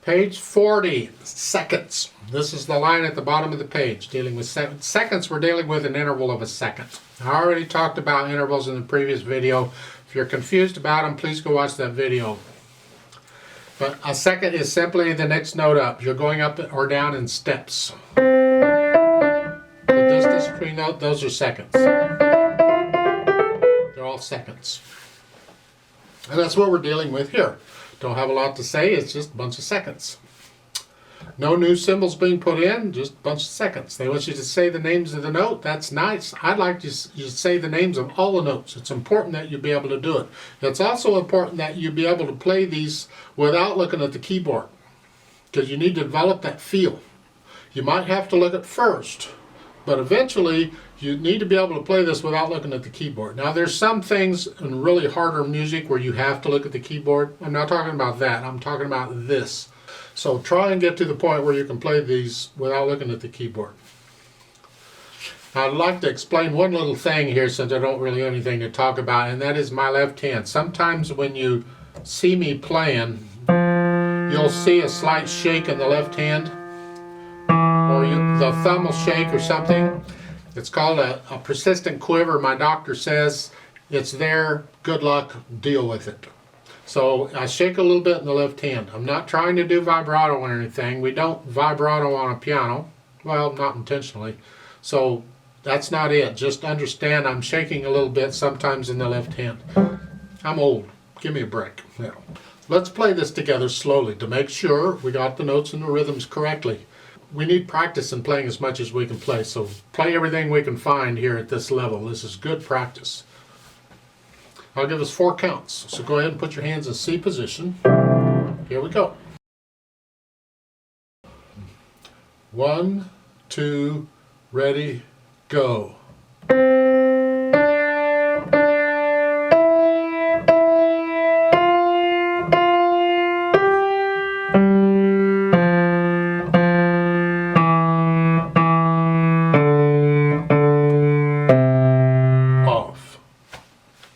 Page 40, seconds. This is the line at the bottom of the page, dealing with seconds. We're dealing with an interval of a second. I already talked about intervals in the previous video. If you're confused about them, please go watch that video. But a second is simply the next note up. You're going up or down in steps. The distance between those are seconds. They're all seconds. And that's what we're dealing with here. Don't have a lot to say, it's just a bunch of seconds. No new symbols being put in, just a bunch of seconds. They want you to say the names of the note. That's nice. I'd like you to say the names of all the notes. It's important that you be able to do it. It's also important that you be able to play these without looking at the keyboard, because you need to develop that feel. You might have to look at first, but eventually you need to be able to play this without looking at the keyboard. Now there's some things in really harder music where you have to look at the keyboard. I'm not talking about that. I'm talking about this. So try and get to the point where you can play these without looking at the keyboard. Now, I'd like to explain one little thing here, since I don't really have anything to talk about, and that is my left hand. Sometimes when you see me playing, you'll see a slight shake in the left hand, or the thumb will shake or something. It's called a persistent quiver. My doctor says it's there. Good luck. Deal with it. So I shake a little bit in the left hand. I'm not trying to do vibrato or anything. We don't vibrato on a piano. Well, not intentionally. So that's not it. Just understand I'm shaking a little bit sometimes in the left hand. I'm old. Give me a break. Yeah. Let's play this together slowly to make sure we got the notes and the rhythms correctly. We need practice in playing as much as we can play, so play everything we can find here at this level. This is good practice. I'll give us 4 counts, so go ahead and put your hands in C position. Here we go. 1, 2, ready, go.